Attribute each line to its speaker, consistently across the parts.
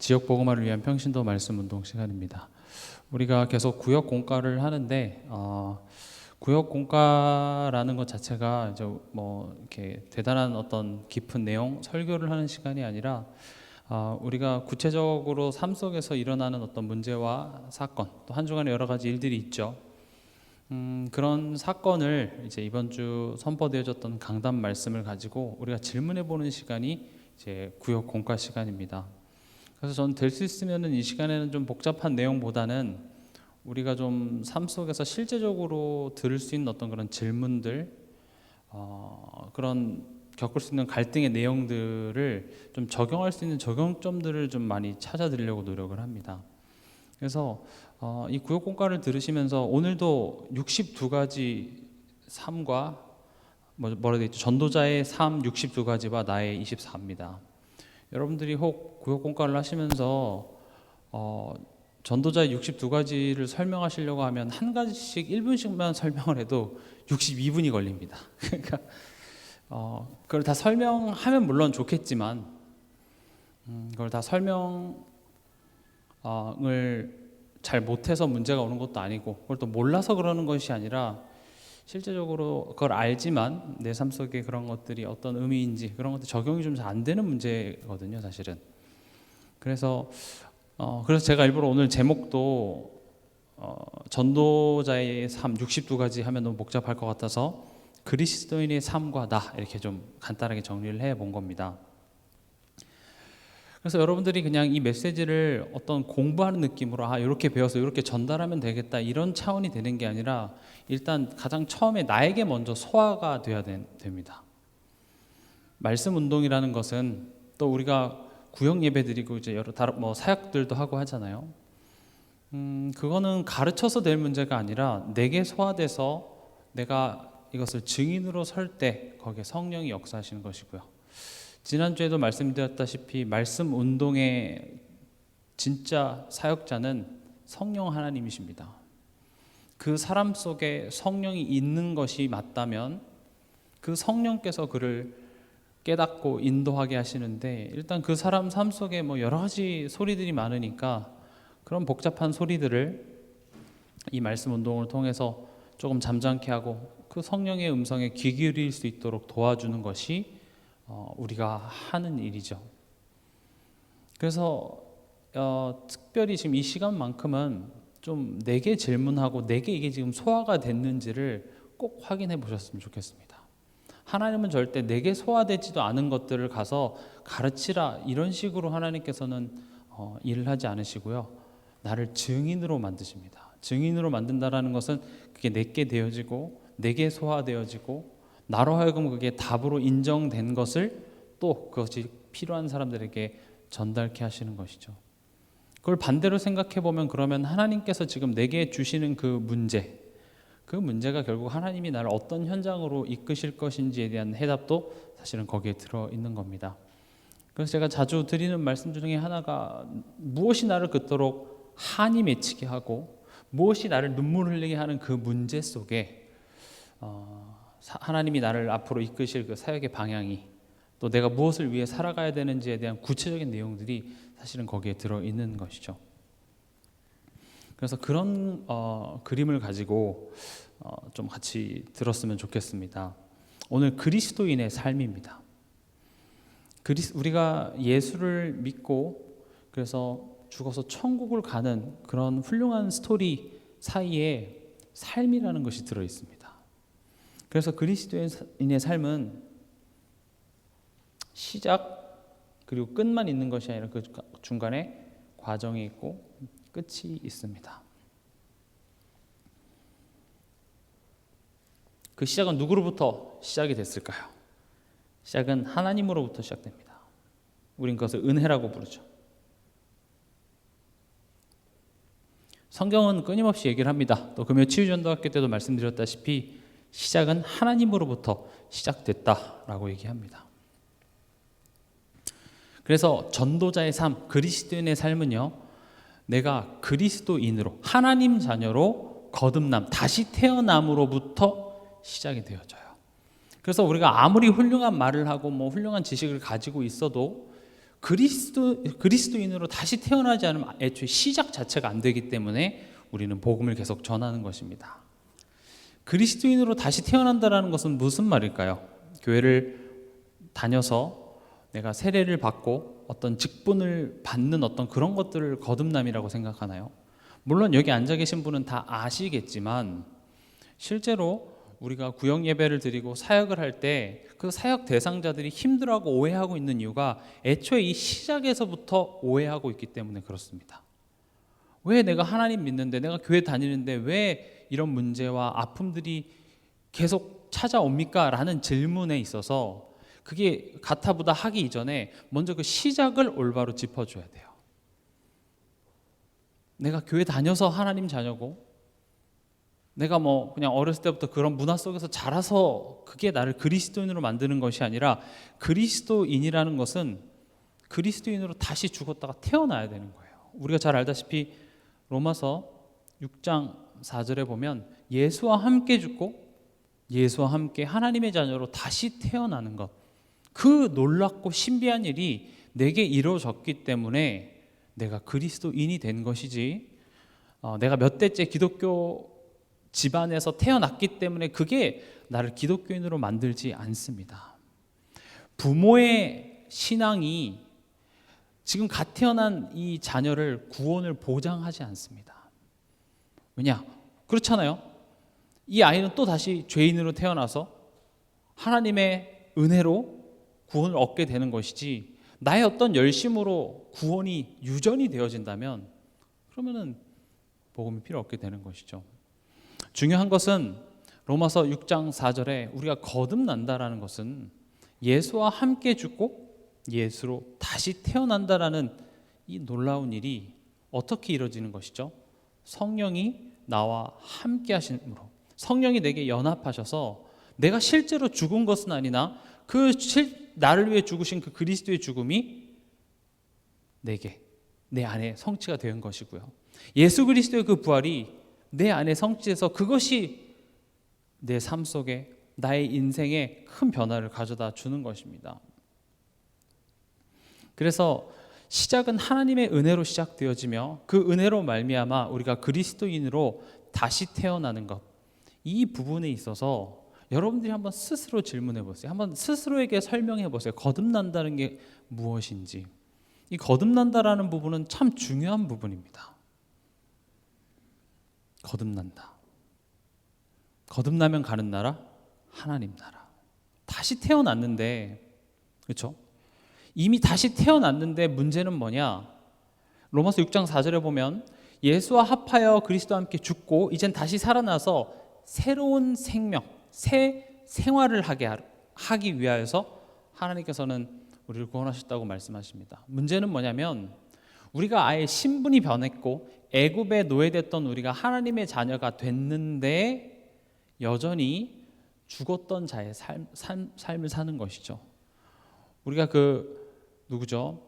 Speaker 1: 지역 복음화를 위한 평신도 말씀 운동 시간입니다. 우리가 계속 구역 공과를 하는데 구역 공과라는 것 자체가 이제 뭐 이렇게 대단한 어떤 깊은 내용 설교를 하는 시간이 아니라 우리가 구체적으로 삶 속에서 일어나는 어떤 문제와 사건, 또 한 주간에 여러 가지 일들이 있죠. 그런 사건을 이제 이번 주 선포되어졌던 강단 말씀을 가지고 우리가 질문해 보는 시간이 이제 구역 공과 시간입니다. 그래서 저는 될 수 있으면은 이 시간에는 좀 복잡한 내용보다는 우리가 좀 삶 속에서 실제적으로 들을 수 있는 어떤 그런 질문들, 그런 겪을 수 있는 갈등의 내용들을 좀 적용할 수 있는 적용점들을 좀 많이 찾아드리려고 노력을 합니다. 그래서 이 구역 공과를 들으시면서 오늘도 62가지 삶과 뭐라 되어 있죠? 전도자의 삶 62가지와 나의 24입니다. 여러분들이 혹 구역 공과를 하시면서 전도자의 62가지를 설명하시려고 하면 한 가지씩 1분씩만 설명을 해도 62분이 걸립니다. 그러니까 그걸 다 설명하면 물론 좋겠지만 그걸 다 설명을 잘 못해서 문제가 오는 것도 아니고 그걸 또 몰라서 그러는 것이 아니라 실제적으로 그걸 알지만 내 삶 속에 그런 것들이 어떤 의미인지 그런 것들 적용이 좀 잘 안 되는 문제거든요, 사실은. 그래서 제가 일부러 오늘 제목도 전도자의 삶 62가지 하면 너무 복잡할 것 같아서 그리스도인의 삶과 나 이렇게 좀 간단하게 정리를 해본 겁니다. 그래서 여러분들이 그냥 이 메시지를 어떤 공부하는 느낌으로 이렇게 배워서 이렇게 전달하면 되겠다 이런 차원이 되는 게 아니라 일단 가장 처음에 나에게 먼저 소화가 돼야 됩니다. 말씀 운동이라는 것은 또 우리가 구역 예배 드리고 이제 여러 사역들도 하고 하잖아요. 그거는 가르쳐서 될 문제가 아니라 내게 소화돼서 내가 이것을 증인으로 설 때 거기에 성령이 역사하시는 것이고요. 지난주에도 말씀드렸다시피 말씀 운동의 진짜 사역자는 성령 하나님이십니다. 그 사람 속에 성령이 있는 것이 맞다면 그 성령께서 그를 깨닫고 인도하게 하시는데 일단 그 사람 삶 속에 여러 가지 소리들이 많으니까 그런 복잡한 소리들을 이 말씀 운동을 통해서 조금 잠잠케 하고 그 성령의 음성에 귀 기울일 수 있도록 도와주는 것이 우리가 하는 일이죠. 그래서 특별히 지금 이 시간만큼은 좀 내게 질문하고 내게 이게 지금 소화가 됐는지를 꼭 확인해 보셨으면 좋겠습니다. 하나님은 절대 내게 소화되지도 않은 것들을 가서 가르치라 이런 식으로 하나님께서는 일을 하지 않으시고요. 나를 증인으로 만드십니다. 증인으로 만든다라는 것은 그게 내게 되어지고 내게 소화되어지고 나로 하여금 그게 답으로 인정된 것을 또 그것이 필요한 사람들에게 전달케 하시는 것이죠. 그걸 반대로 생각해 보면 그러면 하나님께서 지금 내게 주시는 그 문제가 결국 하나님이 나를 어떤 현장으로 이끄실 것인지에 대한 해답도 사실은 거기에 들어 있는 겁니다. 그래서 제가 자주 드리는 말씀 중에 하나가 무엇이 나를 그토록 한이 맺히게 하고 무엇이 나를 눈물 흘리게 하는 그 문제 속에 하나님이 나를 앞으로 이끄실 그 사역의 방향이 또 내가 무엇을 위해 살아가야 되는지에 대한 구체적인 내용들이 사실은 거기에 들어있는 것이죠. 그래서 그런 그림을 가지고 좀 같이 들었으면 좋겠습니다. 오늘 그리스도인의 삶입니다. 우리가 예수를 믿고 그래서 죽어서 천국을 가는 그런 훌륭한 스토리 사이에 삶이라는 것이 들어있습니다. 그래서 그리스도인의 삶은 시작 그리고 끝만 있는 것이 아니라 그 중간에 과정이 있고 끝이 있습니다. 그 시작은 누구로부터 시작이 됐을까요? 시작은 하나님으로부터 시작됩니다. 우린 그것을 은혜라고 부르죠. 성경은 끊임없이 얘기를 합니다. 또 금요 치유전도학교 때도 말씀드렸다시피 시작은 하나님으로부터 시작됐다라고 얘기합니다. 그래서 전도자의 삶, 그리스도인의 삶은요, 내가 그리스도인으로 하나님 자녀로 거듭남, 다시 태어남으로부터 시작이 되어져요. 그래서 우리가 아무리 훌륭한 말을 하고 훌륭한 지식을 가지고 있어도 그리스도인으로 다시 태어나지 않으면 애초에 시작 자체가 안 되기 때문에 우리는 복음을 계속 전하는 것입니다. 그리스도인으로 다시 태어난다는 것은 무슨 말일까요? 교회를 다녀서 내가 세례를 받고 어떤 직분을 받는 어떤 그런 것들을 거듭남이라고 생각하나요? 물론 여기 앉아 계신 분은 다 아시겠지만 실제로 우리가 구역 예배를 드리고 사역을 할 때 그 사역 대상자들이 힘들어하고 오해하고 있는 이유가 애초에 이 시작에서부터 오해하고 있기 때문에 그렇습니다. 왜 내가 하나님 믿는데, 내가 교회 다니는데 왜 이런 문제와 아픔들이 계속 찾아옵니까? 라는 질문에 있어서 그게 가타부다 하기 이전에 먼저 그 시작을 올바로 짚어줘야 돼요. 내가 교회 다녀서 하나님 자녀고, 내가 뭐 그냥 어렸을 때부터 그런 문화 속에서 자라서 그게 나를 그리스도인으로 만드는 것이 아니라, 그리스도인이라는 것은 그리스도인으로 다시 죽었다가 태어나야 되는 거예요. 우리가 잘 알다시피 로마서 6장 4절에 보면 예수와 함께 죽고 예수와 함께 하나님의 자녀로 다시 태어나는 것, 그 놀랍고 신비한 일이 내게 이루어졌기 때문에 내가 그리스도인이 된 것이지, 내가 몇 대째 기독교 집안에서 태어났기 때문에 그게 나를 기독교인으로 만들지 않습니다. 부모의 신앙이 지금 갓 태어난 이 자녀를 구원을 보장하지 않습니다. 왜냐? 그렇잖아요. 이 아이는 또 다시 죄인으로 태어나서 하나님의 은혜로 구원을 얻게 되는 것이지, 나의 어떤 열심으로 구원이 유전이 되어진다면 그러면은 복음이 필요 없게 되는 것이죠. 중요한 것은 로마서 6장 4절에 우리가 거듭난다라는 것은 예수와 함께 죽고 예수로 다시 태어난다라는 이 놀라운 일이 어떻게 이루어지는 것이죠? 성령이 나와 함께 하심으로, 성령이 내게 연합하셔서 내가 실제로 죽은 것은 아니나 나를 위해 죽으신 그 그리스도의 죽음이 내 안에 성취가 된 것이고요. 예수 그리스도의 그 부활이 내 안에 성취해서 그것이 내 삶 속에, 나의 인생에 큰 변화를 가져다 주는 것입니다. 그래서 시작은 하나님의 은혜로 시작되어지며 그 은혜로 말미암아 우리가 그리스도인으로 다시 태어나는 것, 이 부분에 있어서 여러분들이 한번 스스로 질문해 보세요. 한번 스스로에게 설명해 보세요. 거듭난다는 게 무엇인지. 이 거듭난다라는 부분은 참 중요한 부분입니다. 거듭난다. 거듭나면 가는 나라? 하나님 나라. 다시 태어났는데, 그렇죠? 이미 다시 태어났는데 문제는 뭐냐? 로마서 6장 4절에 보면 예수와 합하여 그리스도와 함께 죽고 이젠 다시 살아나서 새로운 생명, 새 생활을 하기 위하여서 하나님께서는 우리를 구원하셨다고 말씀하십니다. 문제는 뭐냐면 우리가 아예 신분이 변했고 애굽에 노예됐던 우리가 하나님의 자녀가 됐는데 여전히 죽었던 자의 삶을 사는 것이죠. 우리가 누구죠?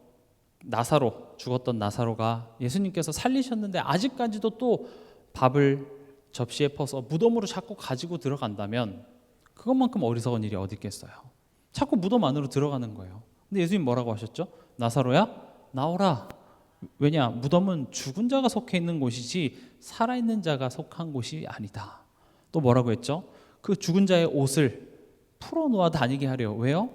Speaker 1: 나사로, 죽었던 나사로가 예수님께서 살리셨는데 아직까지도 또 밥을 접시에 퍼서 무덤으로 자꾸 가지고 들어간다면 그것만큼 어리석은 일이 어디 있겠어요? 자꾸 무덤 안으로 들어가는 거예요. 근데 예수님 뭐라고 하셨죠? 나사로야, 나오라. 왜냐? 무덤은 죽은 자가 속해 있는 곳이지 살아있는 자가 속한 곳이 아니다. 또 뭐라고 했죠? 그 죽은 자의 옷을 풀어놓아 다니게 하려. 왜요?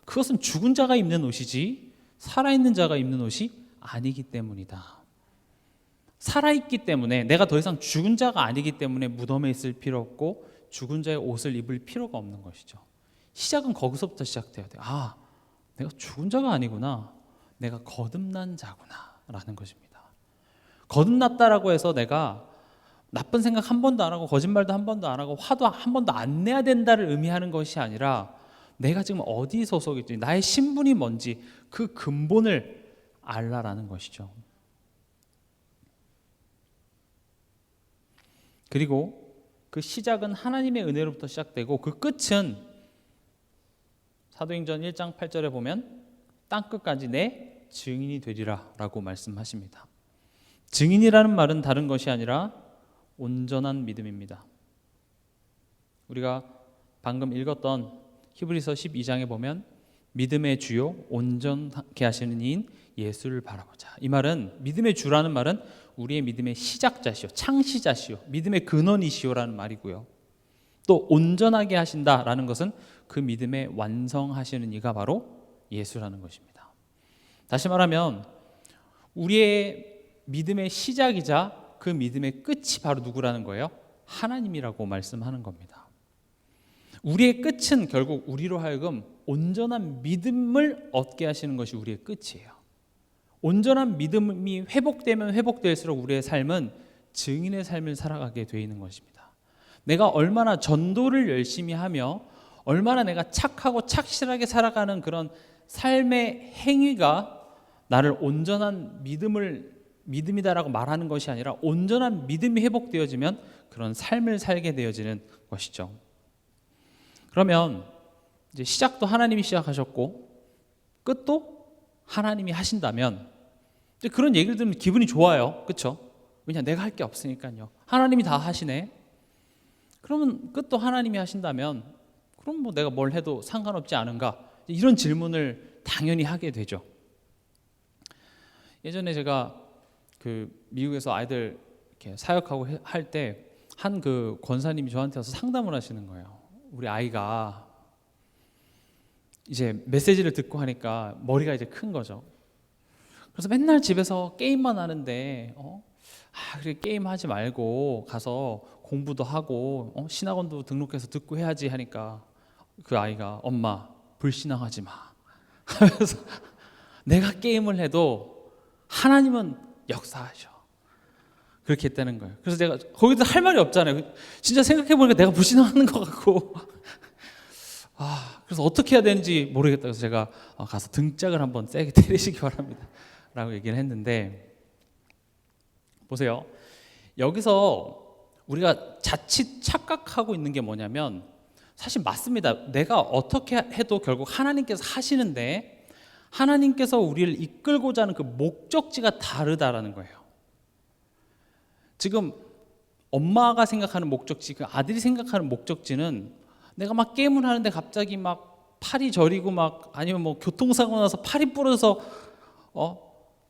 Speaker 1: 그것은 죽은 자가 입는 옷이지 살아있는 자가 입는 옷이 아니기 때문이다. 살아있기 때문에, 내가 더 이상 죽은 자가 아니기 때문에 무덤에 있을 필요 없고 죽은 자의 옷을 입을 필요가 없는 것이죠. 시작은 거기서부터 시작돼야 돼요. 아, 내가 죽은 자가 아니구나. 내가 거듭난 자구나 라는 것입니다. 거듭났다라고 해서 내가 나쁜 생각 한 번도 안 하고 거짓말도 한 번도 안 하고 화도 한 번도 안 내야 된다를 의미하는 것이 아니라 내가 지금 어디 소속인지, 나의 신분이 뭔지 그 근본을 알라라는 것이죠. 그리고 그 시작은 하나님의 은혜로부터 시작되고 그 끝은 사도행전 1장 8절에 보면 땅끝까지 내 증인이 되리라 라고 말씀하십니다. 증인이라는 말은 다른 것이 아니라 온전한 믿음입니다. 우리가 방금 읽었던 히브리서 12장에 보면 믿음의 주요 온전케 하시는 이인 예수를 바라보자. 이 말은 믿음의 주라는 말은 우리의 믿음의 시작자시오, 창시자시오, 믿음의 근원이시오라는 말이고요. 또 온전하게 하신다라는 것은 그 믿음의 완성하시는 이가 바로 예수라는 것입니다. 다시 말하면 우리의 믿음의 시작이자 그 믿음의 끝이 바로 누구라는 거예요? 하나님이라고 말씀하는 겁니다. 우리의 끝은 결국 우리로 하여금 온전한 믿음을 얻게 하시는 것이 우리의 끝이에요. 온전한 믿음이 회복되면 회복될수록 우리의 삶은 증인의 삶을 살아가게 되어 있는 것입니다. 내가 얼마나 전도를 열심히 하며 얼마나 내가 착하고 착실하게 살아가는 그런 삶의 행위가 나를 온전한 믿음이다라고 말하는 것이 아니라 온전한 믿음이 회복되어지면 그런 삶을 살게 되어지는 것이죠. 그러면 이제 시작도 하나님이 시작하셨고 끝도 하나님이 하신다면 이제 그런 얘기를 들으면 기분이 좋아요. 그렇죠? 왜냐 내가 할 게 없으니까요. 하나님이 다 하시네. 그러면 끝도 하나님이 하신다면 그럼 뭐 내가 뭘 해도 상관없지 않은가? 이런 질문을 당연히 하게 되죠. 예전에 제가 그 미국에서 아이들 이렇게 사역하고 할 때 한 그 권사님이 저한테 와서 상담을 하시는 거예요. 우리 아이가 이제 메시지를 듣고 하니까 머리가 이제 큰 거죠. 그래서 맨날 집에서 게임만 하는데 그래 게임 하지 말고 가서 공부도 하고 신학원도 등록해서 듣고 해야지 하니까 그 아이가 엄마 불신앙하지 마 하면서 내가 게임을 해도 하나님은 역사하셔. 그렇게 했다는 거예요. 그래서 내가 거기서 할 말이 없잖아요. 진짜 생각해보니까 내가 불신앙하는 것 같고 그래서 어떻게 해야 되는지 모르겠다. 그래서 제가 가서 등짝을 한번 세게 때리시기 바랍니다 라고 얘기를 했는데, 보세요. 여기서 우리가 자칫 착각하고 있는 게 뭐냐면 사실 맞습니다. 내가 어떻게 해도 결국 하나님께서 하시는데 하나님께서 우리를 이끌고자 하는 그 목적지가 다르다라는 거예요. 지금 엄마가 생각하는 목적지, 그 아들이 생각하는 목적지는 내가 막 게임을 하는데 갑자기 막 팔이 저리고 막 아니면 뭐 교통사고 나서 팔이 부러져서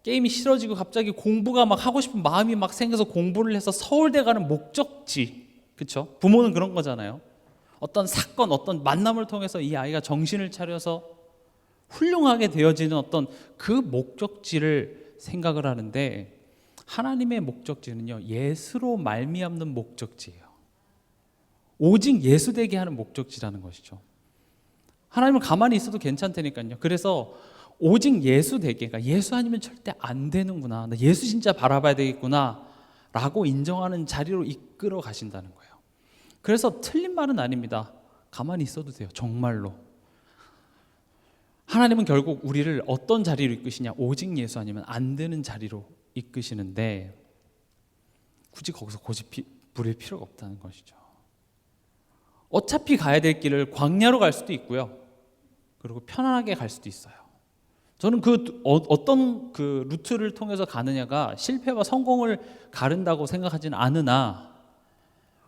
Speaker 1: 게임이 싫어지고 갑자기 공부가 막 하고 싶은 마음이 막 생겨서 공부를 해서 서울대 가는 목적지, 그렇죠? 부모는 그런 거잖아요. 어떤 사건, 어떤 만남을 통해서 이 아이가 정신을 차려서 훌륭하게 되어지는 어떤 그 목적지를 생각을 하는데 하나님의 목적지는요 예수로 말미암는 목적지예요. 오직 예수 되게 하는 목적지라는 것이죠. 하나님은 가만히 있어도 괜찮다니까요. 그래서 오직 예수 되게, 그러니까 예수 아니면 절대 안 되는구나, 나 예수 진짜 바라봐야 되겠구나 라고 인정하는 자리로 이끌어 가신다는 거예요. 그래서 틀린 말은 아닙니다. 가만히 있어도 돼요. 정말로 하나님은 결국 우리를 어떤 자리로 이끄시냐, 오직 예수 아니면 안 되는 자리로 이끄시는데 굳이 거기서 고집 부릴 필요가 없다는 것이죠. 어차피 가야 될 길을 광야로 갈 수도 있고요, 그리고 편안하게 갈 수도 있어요. 저는 어떤 그 루트를 통해서 가느냐가 실패와 성공을 가른다고 생각하지는 않으나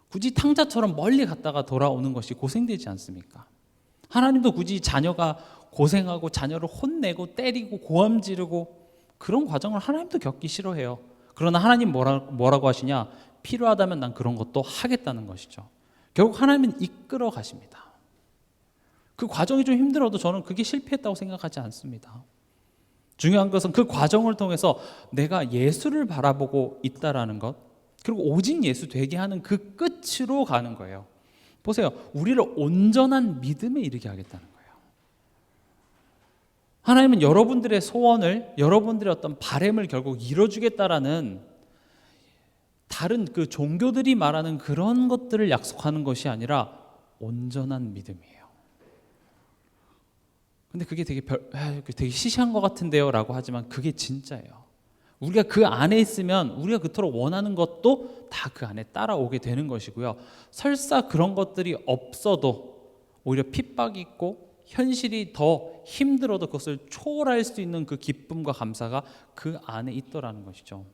Speaker 1: 굳이 탕자처럼 멀리 갔다가 돌아오는 것이 고생되지 않습니까? 하나님도 굳이 자녀가 고생하고 자녀를 혼내고 때리고 고함 지르고 그런 과정을 하나님도 겪기 싫어해요. 그러나 하나님 뭐라고 하시냐? 필요하다면 난 그런 것도 하겠다는 것이죠. 결국 하나님은 이끌어 가십니다. 그 과정이 좀 힘들어도 저는 그게 실패했다고 생각하지 않습니다. 중요한 것은 그 과정을 통해서 내가 예수를 바라보고 있다라는 것, 그리고 오직 예수 되게 하는 그 끝으로 가는 거예요. 보세요. 우리를 온전한 믿음에 이르게 하겠다는 거예요. 하나님은 여러분들의 소원을, 여러분들의 어떤 바램을 결국 이뤄주겠다라는 다른 그 종교들이 말하는 그런 것들을 약속하는 것이 아니라 온전한 믿음이에요. 근데 그게 되게 시시한 것 같은데요 라고 하지만 그게 진짜예요. 우리가 그 안에 있으면 우리가 그토록 원하는 것도 다 그 안에 따라오게 되는 것이고요. 설사 그런 것들이 없어도 오히려 핍박이 있고 현실이 더 힘들어도 그것을 초월할 수 있는 그 기쁨과 감사가 그 안에 있더라는 것이죠.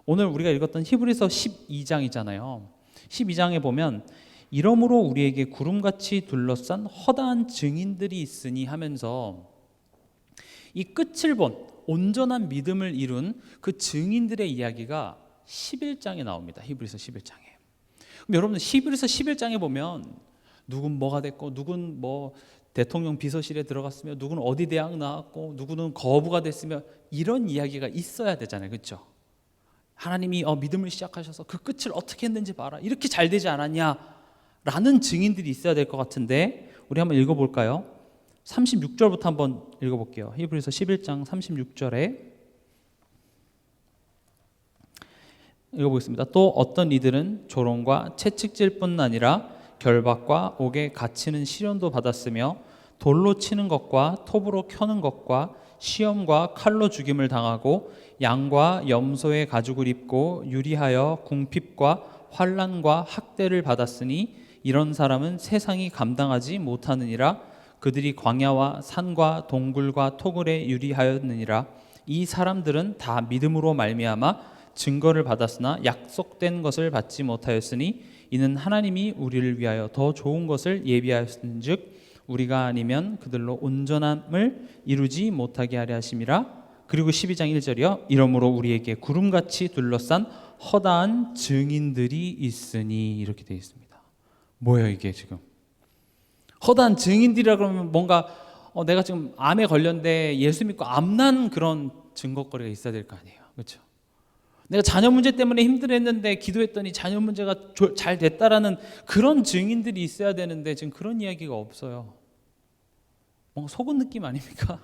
Speaker 1: 오늘 우리가 읽었던 히브리서 12장이잖아요. 12장에 보면 이러므로 우리에게 구름같이 둘러싼 허다한 증인들이 있으니 하면서 이 끝을 본 온전한 믿음을 이룬 그 증인들의 이야기가 11장에 나옵니다. 히브리서 11장에. 그럼 여러분 히브리서 11장에 보면 누군 뭐가 됐고 누군 뭐 대통령 비서실에 들어갔으며 누구는 어디 대학 나왔고 누구는 거부가 됐으며 이런 이야기가 있어야 되잖아요. 그렇죠? 하나님이 믿음을 시작하셔서 그 끝을 어떻게 했는지 봐라. 이렇게 잘 되지 않았냐? 라는 증인들이 있어야 될 것 같은데 우리 한번 읽어볼까요? 36절부터 한번 읽어볼게요. 히브리서 11장 36절에 읽어보겠습니다. 또 어떤 이들은 조롱과 채찍질뿐 아니라 결박과 옥에 갇히는 시련도 받았으며 돌로 치는 것과 톱으로 켜는 것과 시험과 칼로 죽임을 당하고 양과 염소의 가죽을 입고 유리하여 궁핍과 환난과 학대를 받았으니 이런 사람은 세상이 감당하지 못하느니라. 그들이 광야와 산과 동굴과 토굴에 유리하였느니라. 이 사람들은 다 믿음으로 말미암아 증거를 받았으나 약속된 것을 받지 못하였으니 이는 하나님이 우리를 위하여 더 좋은 것을 예비하였은즉 우리가 아니면 그들로 온전함을 이루지 못하게 하려 하심이라. 그리고 12장 1절이요. 이러므로 우리에게 구름같이 둘러싼 허다한 증인들이 있으니 이렇게 되어 있습니다. 뭐예요 이게 지금? 허다한 증인들이라 그러면 뭔가 내가 지금 암에 걸렸는데 예수 믿고 암난 그런 증거거리가 있어야 될 거 아니에요. 그렇죠? 내가 자녀 문제 때문에 힘들었는데 기도했더니 자녀 문제가 잘 됐다라는 그런 증인들이 있어야 되는데 지금 그런 이야기가 없어요. 뭔가 속은 느낌 아닙니까?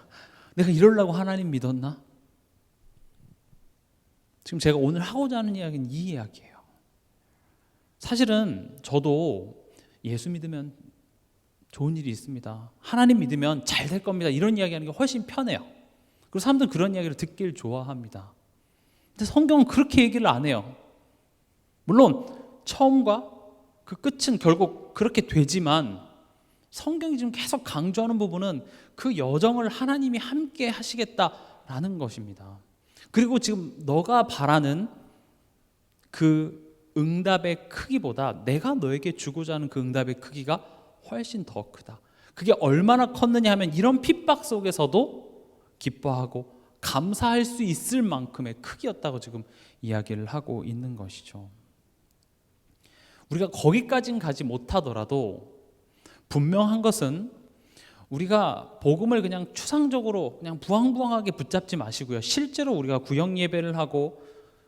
Speaker 1: 내가 이러려고 하나님 믿었나? 지금 제가 오늘 하고자 하는 이야기는 이 이야기예요. 사실은 저도 예수 믿으면 좋은 일이 있습니다. 하나님 믿으면 잘 될 겁니다. 이런 이야기하는 게 훨씬 편해요. 그리고 사람들 그런 이야기를 듣길 좋아합니다. 근데 성경은 그렇게 얘기를 안 해요. 물론 처음과 그 끝은 결국 그렇게 되지만 성경이 지금 계속 강조하는 부분은 그 여정을 하나님이 함께 하시겠다라는 것입니다. 그리고 지금 너가 바라는 그 응답의 크기보다 내가 너에게 주고자 하는 그 응답의 크기가 훨씬 더 크다. 그게 얼마나 컸느냐 하면 이런 핍박 속에서도 기뻐하고 감사할 수 있을 만큼의 크기였다고 지금 이야기를 하고 있는 것이죠. 우리가 거기까지는 가지 못하더라도 분명한 것은 우리가 복음을 그냥 추상적으로 그냥 부황부황하게 붙잡지 마시고요. 실제로 우리가 구역 예배를 하고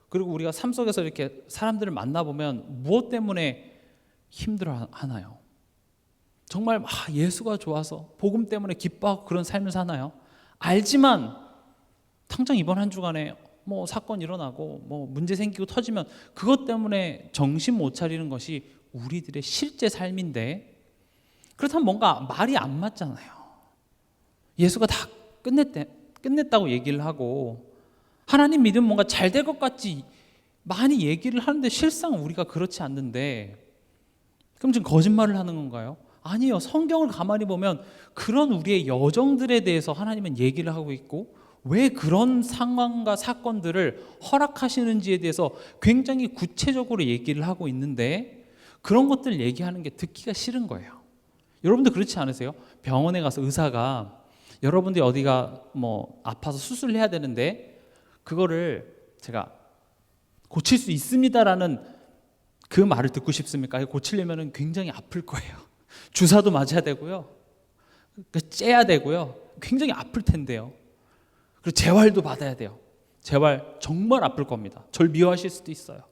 Speaker 1: 그리고 우리가 삶 속에서 이렇게 사람들을 만나보면 무엇 때문에 힘들어 하나요? 정말 예수가 좋아서 복음 때문에 기뻐하고 그런 삶을 사나요? 알지만 당장 이번 한 주간에 뭐 사건 일어나고 뭐 문제 생기고 터지면 그것 때문에 정신 못 차리는 것이 우리들의 실제 삶인데 그렇다면 뭔가 말이 안 맞잖아요. 예수가 다 끝냈다고 얘기를 하고 하나님 믿으면 뭔가 잘 될 것 같지 많이 얘기를 하는데 실상 우리가 그렇지 않는데 그럼 지금 거짓말을 하는 건가요? 아니요. 성경을 가만히 보면 그런 우리의 여정들에 대해서 하나님은 얘기를 하고 있고 왜 그런 상황과 사건들을 허락하시는지에 대해서 굉장히 구체적으로 얘기를 하고 있는데 그런 것들 얘기하는 게 듣기가 싫은 거예요. 여러분도 그렇지 않으세요? 병원에 가서 의사가 여러분들이 어디가 뭐 아파서 수술을 해야 되는데 그거를 제가 고칠 수 있습니다라는 그 말을 듣고 싶습니까? 고치려면 굉장히 아플 거예요. 주사도 맞아야 되고요. 째야 되고요. 굉장히 아플 텐데요. 그리고 재활도 받아야 돼요. 재활 정말 아플 겁니다. 절 미워하실 수도 있어요.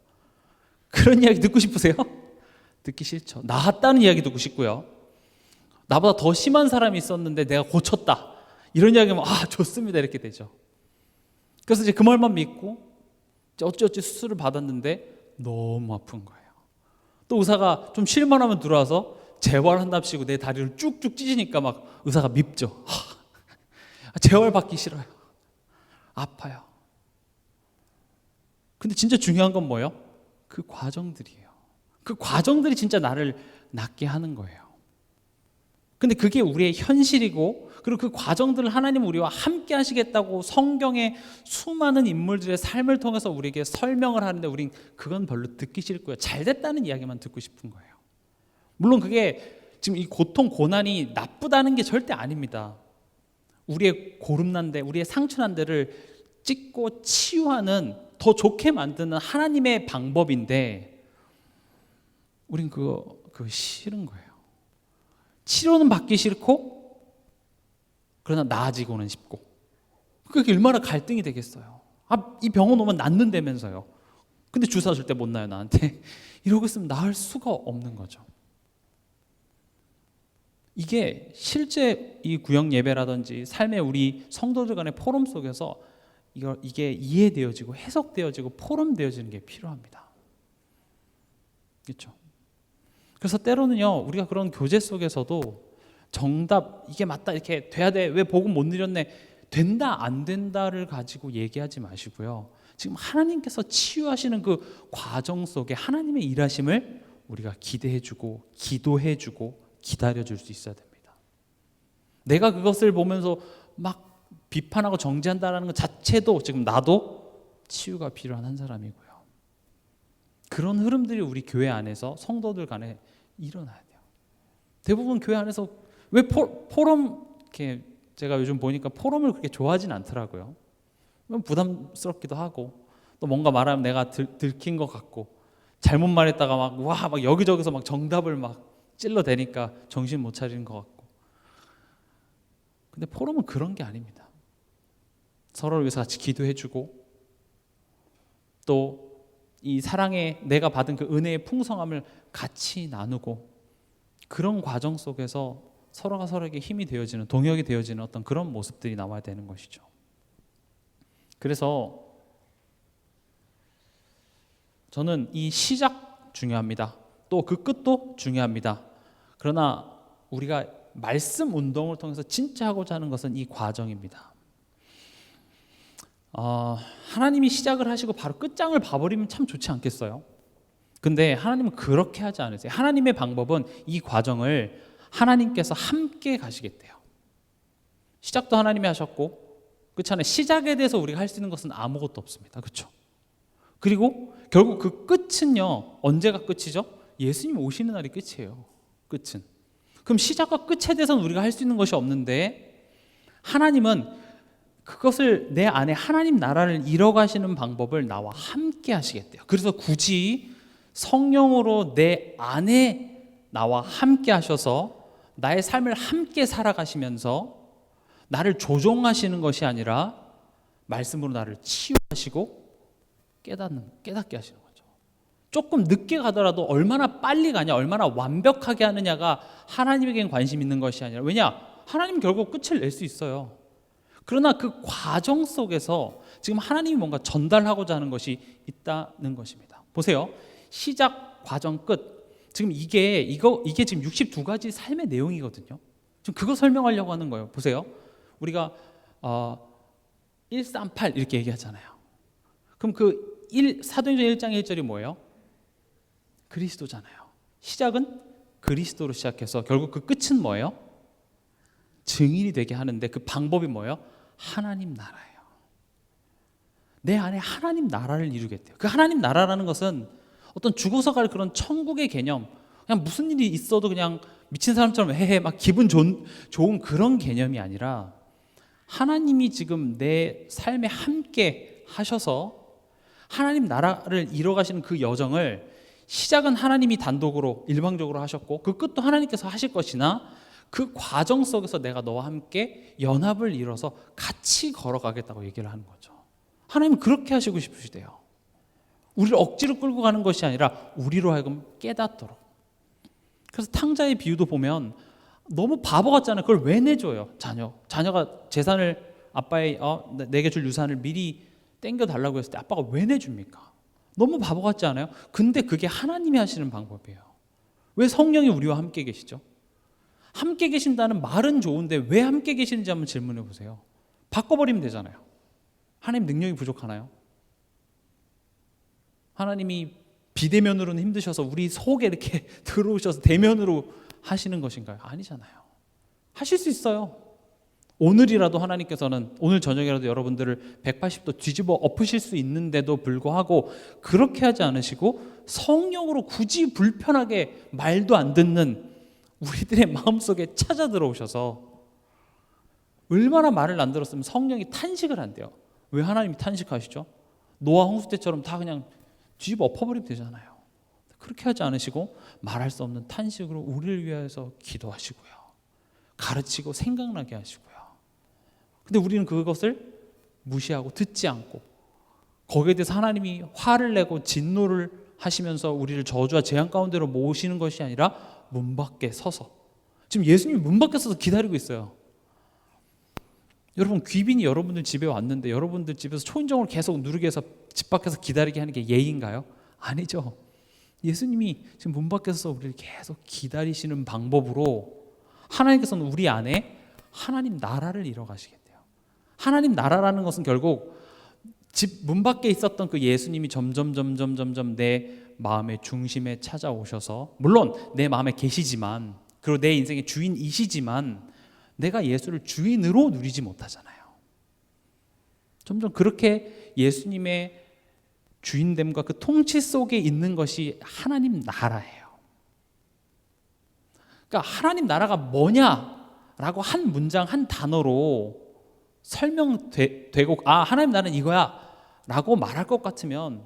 Speaker 1: 그런 이야기 듣고 싶으세요? 듣기 싫죠. 나았다는 이야기 듣고 싶고요. 나보다 더 심한 사람이 있었는데 내가 고쳤다. 이런 이야기하면 좋습니다. 이렇게 되죠. 그래서 이제 그 말만 믿고 어찌어찌 수술을 받았는데 너무 아픈 거예요. 또 의사가 좀 쉴만하면 들어와서 재활한답시고 내 다리를 쭉쭉 찢으니까 막 의사가 밉죠. 재활 받기 싫어요. 아파요. 근데 진짜 중요한 건 뭐예요? 그 과정들이에요. 그 과정들이 진짜 나를 낫게 하는 거예요. 근데 그게 우리의 현실이고 그리고 그 과정들을 하나님 우리와 함께 하시겠다고 성경의 수많은 인물들의 삶을 통해서 우리에게 설명을 하는데 우린 그건 별로 듣기 싫고요. 잘 됐다는 이야기만 듣고 싶은 거예요. 물론 그게 지금 이 고통, 고난이 나쁘다는 게 절대 아닙니다. 우리의 고름난 데, 우리의 상처난 데를 찢고 치유하는, 더 좋게 만드는 하나님의 방법인데 우린 그거 싫은 거예요. 치료는 받기 싫고 그러나 나아지고는 싶고. 그게 얼마나 갈등이 되겠어요. 이 병원 오면 낫는다면서요. 근데 주사 줄 때 못 나요 나한테. 이러고 있으면 나을 수가 없는 거죠. 이게 실제 이 구역 예배라든지 삶의 우리 성도들 간의 포럼 속에서 이게 이해되어지고 해석되어지고 포럼되어지는 게 필요합니다. 그렇죠? 그래서 때로는요, 우리가 그런 교제 속에서도 정답, 이게 맞다, 이렇게 돼야 돼, 왜 복음 못 누렸네, 된다 안 된다를 가지고 얘기하지 마시고요, 지금 하나님께서 치유하시는 그 과정 속에 하나님의 일하심을 우리가 기대해주고 기도해주고 기다려줄 수 있어야 됩니다. 내가 그것을 보면서 막 비판하고 정죄한다는 것 자체도 지금 나도 치유가 필요한 한 사람이고요. 그런 흐름들이 우리 교회 안에서 성도들 간에 일어나야 돼요. 대부분 교회 안에서 왜 포럼, 이렇게 제가 요즘 보니까 포럼을 그렇게 좋아하진 않더라고요. 부담스럽기도 하고, 또 뭔가 말하면 내가 들킨 것 같고, 잘못 말했다가 막 여기저기서 막 정답을 막 찔러대니까 정신 못 차리는 것 같고. 근데 포럼은 그런 게 아닙니다. 서로를 위해서 같이 기도해주고, 또 이 사랑에 내가 받은 그 은혜의 풍성함을 같이 나누고, 그런 과정 속에서 서로가 서로에게 힘이 되어지는, 동역이 되어지는 어떤 그런 모습들이 나와야 되는 것이죠. 그래서 저는 이 시작 중요합니다. 또 그 끝도 중요합니다. 그러나 우리가 말씀 운동을 통해서 진짜 하고자 하는 것은 이 과정입니다. 하나님이 시작을 하시고 바로 끝장을 봐버리면 참 좋지 않겠어요? 근데 하나님은 그렇게 하지 않으세요. 하나님의 방법은 이 과정을 하나님께서 함께 가시겠대요. 시작도 하나님이 하셨고, 그렇잖아요. 시작에 대해서 우리가 할 수 있는 것은 아무것도 없습니다. 그렇죠? 그리고 결국 그 끝은요, 언제가 끝이죠? 예수님 오시는 날이 끝이에요. 끝은. 그럼 시작과 끝에 대해서는 우리가 할 수 있는 것이 없는데, 하나님은 그것을 내 안에 하나님 나라를 이뤄가시는 방법을 나와 함께 하시겠대요. 그래서 굳이 성령으로 내 안에 나와 함께 하셔서 나의 삶을 함께 살아가시면서 나를 조종하시는 것이 아니라 말씀으로 나를 치유하시고 깨닫게 하시는 거죠. 조금 늦게 가더라도 얼마나 빨리 가냐, 얼마나 완벽하게 하느냐가 하나님에겐 관심 있는 것이 아니라, 왜냐? 하나님 결국 끝을 낼 수 있어요. 그러나 그 과정 속에서 지금 하나님이 뭔가 전달하고자 하는 것이 있다는 것입니다. 보세요. 시작, 과정, 끝. 지금 이게 지금 62가지 삶의 내용이거든요. 지금 그거 설명하려고 하는 거예요. 보세요. 우리가 138 이렇게 얘기하잖아요. 그럼 사도행전 1장 1절이 뭐예요? 그리스도잖아요. 시작은 그리스도로 시작해서 결국 그 끝은 뭐예요? 증인이 되게 하는데 그 방법이 뭐예요? 하나님 나라예요. 내 안에 하나님 나라를 이루겠대요. 그 하나님 나라라는 것은 어떤 죽어서 갈 그런 천국의 개념, 그냥 무슨 일이 있어도 그냥 미친 사람처럼 헤헤 막 기분 좋은 그런 개념이 아니라, 하나님이 지금 내 삶에 함께 하셔서 하나님 나라를 이뤄가시는 그 여정을, 시작은 하나님이 단독으로 일방적으로 하셨고 그 끝도 하나님께서 하실 것이나, 그 과정 속에서 내가 너와 함께 연합을 이뤄서 같이 걸어가겠다고 얘기를 하는 거죠. 하나님은 그렇게 하시고 싶으시대요. 우리를 억지로 끌고 가는 것이 아니라 우리로 하여금 깨닫도록. 그래서 탕자의 비유도 보면 너무 바보 같잖아요. 그걸 왜 내줘요? 자녀가 재산을, 아빠의 내게 줄 유산을 미리 땡겨달라고 했을 때 아빠가 왜 내줍니까? 너무 바보 같지 않아요? 근데 그게 하나님이 하시는 방법이에요. 왜 성령이 우리와 함께 계시죠? 함께 계신다는 말은 좋은데 왜 함께 계시는지 한번 질문해 보세요. 바꿔버리면 되잖아요. 하나님 능력이 부족하나요? 하나님이 비대면으로는 힘드셔서 우리 속에 이렇게 들어오셔서 대면으로 하시는 것인가요? 아니잖아요. 하실 수 있어요. 오늘이라도 하나님께서는, 오늘 저녁이라도 여러분들을 180도 뒤집어 엎으실 수 있는데도 불구하고 그렇게 하지 않으시고 성령으로 굳이 불편하게 말도 안 듣는 우리들의 마음속에 찾아 들어오셔서 얼마나 말을 안 들었으면 성령이 탄식을 한대요. 왜 하나님이 탄식하시죠? 노아 홍수 때처럼 다 그냥 뒤집어 엎어버리면 되잖아요. 그렇게 하지 않으시고 말할 수 없는 탄식으로 우리를 위하여서 기도하시고요, 가르치고 생각나게 하시고요. 근데 우리는 그것을 무시하고 듣지 않고 거기에 대해서 하나님이 화를 내고 진노를 하시면서 우리를 저주와 재앙 가운데로 모으시는 것이 아니라 문 밖에 서서, 지금 예수님이 문 밖에 서서 기다리고 있어요. 여러분, 귀빈이 여러분들 집에 왔는데 여러분들 집에서 초인종을 계속 누르게 해서 집 밖에서 기다리게 하는 게 예의인가요? 아니죠. 예수님이 지금 문 밖에서 우리를 계속 기다리시는 방법으로 하나님께서는 우리 안에 하나님 나라를 이뤄가시겠대요. 하나님 나라라는 것은 결국 집 문 밖에 있었던 그 예수님이 점점 내 마음의 중심에 찾아오셔서, 물론 내 마음에 계시지만, 그리고 내 인생의 주인이시지만 내가 예수를 주인으로 누리지 못하잖아요. 점점 그렇게 예수님의 주인됨과 그 통치 속에 있는 것이 하나님 나라예요. 그러니까 하나님 나라가 뭐냐라고 한 문장 한 단어로 설명되고 하나님 나라는 이거야 라고 말할 것 같으면